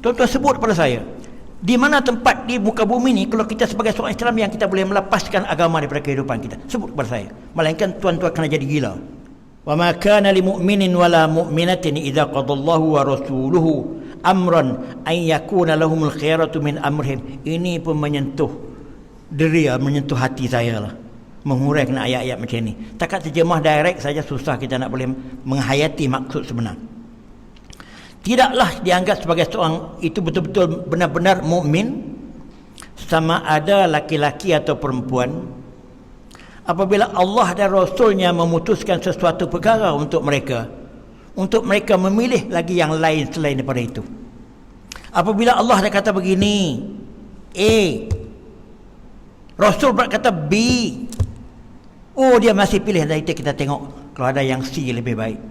Tuan-tuan sebut pada saya, di mana tempat di muka bumi ni kalau kita sebagai seorang Islam yang kita boleh melepaskan agama daripada kehidupan kita? Sebut kepada saya. Melainkan tuan-tuan kena jadi gila. Wa ma kana lil mu'minin wala mu'minatin idza qadallahu wa rasuluhu amran an yakuna lahumul khiyaratu min amrihim. Ini pun menyentuh deria, menyentuh hati saya lah, menguraikan ayat-ayat macam ni. Takat terjemah direct saja susah kita nak boleh menghayati maksud sebenar. Tidaklah dianggap sebagai seorang itu betul-betul benar-benar mukmin, sama ada laki-laki atau perempuan, apabila Allah dan Rasulnya memutuskan sesuatu perkara untuk mereka memilih lagi yang lain selain daripada itu. Apabila Allah dah kata begini A, Rasul berkata B, oh dia masih pilih, dari itu kita tengok kalau ada yang C lebih baik.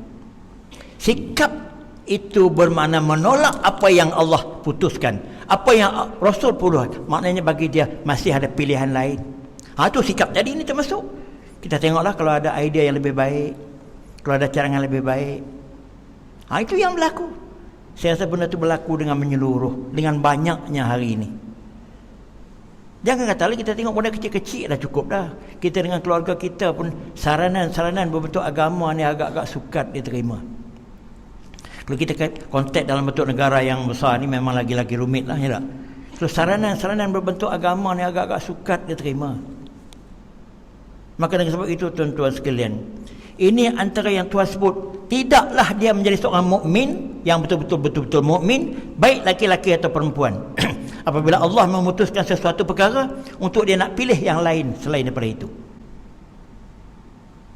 Sikap itu bermakna menolak apa yang Allah putuskan, apa yang Rasul putuskan, maknanya bagi dia masih ada pilihan lain. Itu sikap. Jadi ini termasuk kita tengoklah kalau ada idea yang lebih baik, kalau ada carangan lebih baik. Itu yang berlaku. Saya rasa benda itu berlaku dengan menyeluruh, dengan banyaknya hari ini. Jangan kata lagi kita tengok benda kecil-kecil dah cukup dah. Kita dengan keluarga kita pun saranan berbentuk agama ni agak-agak sukat diterima. Kalau kita kontak dalam bentuk negara yang besar ni memang lagi-lagi rumit lah, ya tak? So saranan berbentuk agama ni agak-agak sukat diterima. Maka dengan sebab itu tuan-tuan sekalian, ini antara yang Tuhan sebut, tidaklah dia menjadi seorang mukmin yang betul-betul mukmin, baik laki-laki atau perempuan. Apabila Allah memutuskan sesuatu perkara untuk dia nak pilih yang lain selain daripada itu.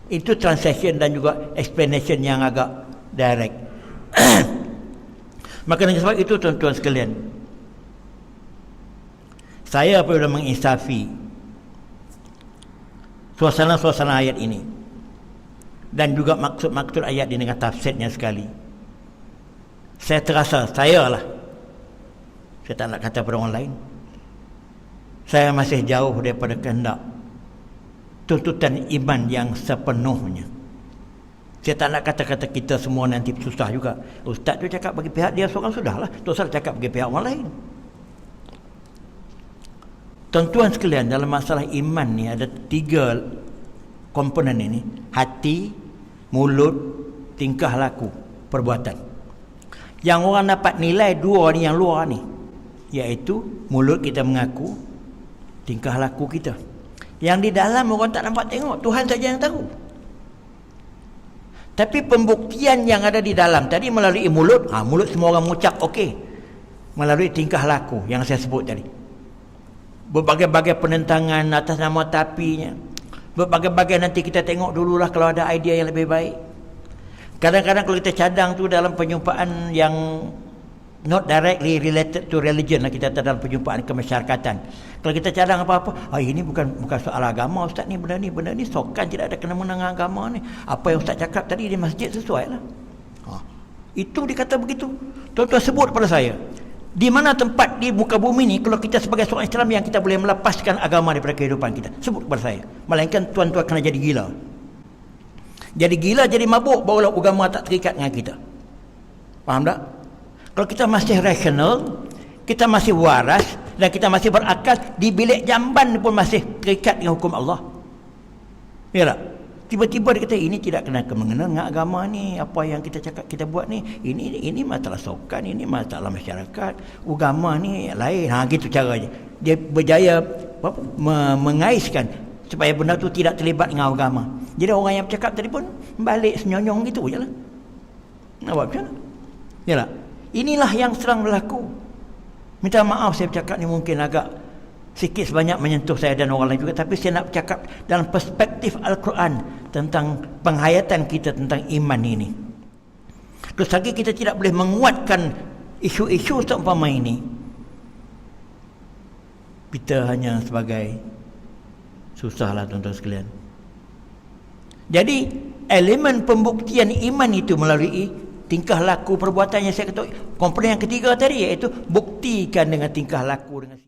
Itu translation dan juga explanation yang agak direct. Maka dengan sebab itu tuan-tuan sekalian, saya apabila menginsafi suasana-suasana ayat ini dan juga maksud-maksud ayat ini dengan tafsirnya sekali, saya terasa saya tak nak kata pada orang lain, saya masih jauh daripada kehendak tuntutan iman yang sepenuhnya. Saya tak nak kata-kata kita semua nanti susah juga. Ustaz tu cakap bagi pihak dia seorang, sudahlah. Ustaz cakap bagi pihak orang lain. Tuan-tuan sekalian, dalam masalah iman ni ada 3 komponen ini. Hati, mulut, tingkah laku, perbuatan. Yang orang dapat nilai 2 ni yang luar ni, iaitu mulut kita mengaku, tingkah laku kita. Yang di dalam orang tak nampak tengok, Tuhan saja yang tahu. Tapi pembuktian yang ada di dalam tadi melalui mulut, mulut semua orang mengucap okey. Melalui tingkah laku yang saya sebut tadi. Berbagai-bagai penentangan atas nama tapinya. Berbagai-bagai nanti kita tengok dululah kalau ada idea yang lebih baik. Kadang-kadang kalau kita cadang tu dalam penyumpaan yang not directly related to religion lah, kita dalam penyumpaan kemasyarakatan. Kalau kita cadang apa-apa, ini bukan soal agama Ustaz ni, benda ni sokan tidak ada kena-mena dengan agama ni. Apa yang Ustaz cakap tadi di masjid sesuai lah. Itu dikata begitu. Tuan-tuan sebut pada saya, di mana tempat di muka bumi ni kalau kita sebagai seorang Islam yang kita boleh melepaskan agama daripada kehidupan kita? Sebut kepada saya. Melainkan tuan-tuan kena jadi gila. Jadi gila, jadi mabuk, barulah agama tak terikat dengan kita. Faham tak? Kalau kita masih rasional, kita masih waras dan kita masih berakal, di bilik jamban pun masih terikat dengan hukum Allah. Ya tak? Tiba-tiba dia kata ini tidak kena mengena dengan agama ni, apa yang kita cakap kita buat ni, ini masalah sokan, ini masalah masyarakat, agama ni lain. Gitu caranya. Dia berjaya mengaiskan supaya benda tu tidak terlibat dengan agama. Jadi orang yang bercakap tadi pun balik senyonyong gitu je lah. Nak buat macam mana? Ya tak? Inilah yang sedang berlaku. Minta maaf saya bercakap ni mungkin agak sikit sebanyak menyentuh saya dan orang lain juga, tapi saya nak bercakap dalam perspektif Al-Quran tentang penghayatan kita tentang iman ini. Terus lagi kita tidak boleh menguatkan isu-isu seumpama ini, kita hanya sebagai susahlah tuan-tuan sekalian. Jadi elemen pembuktian iman itu melalui tingkah laku perbuatan yang saya kata, komponen yang ketiga tadi, iaitu buktikan dengan tingkah laku dengan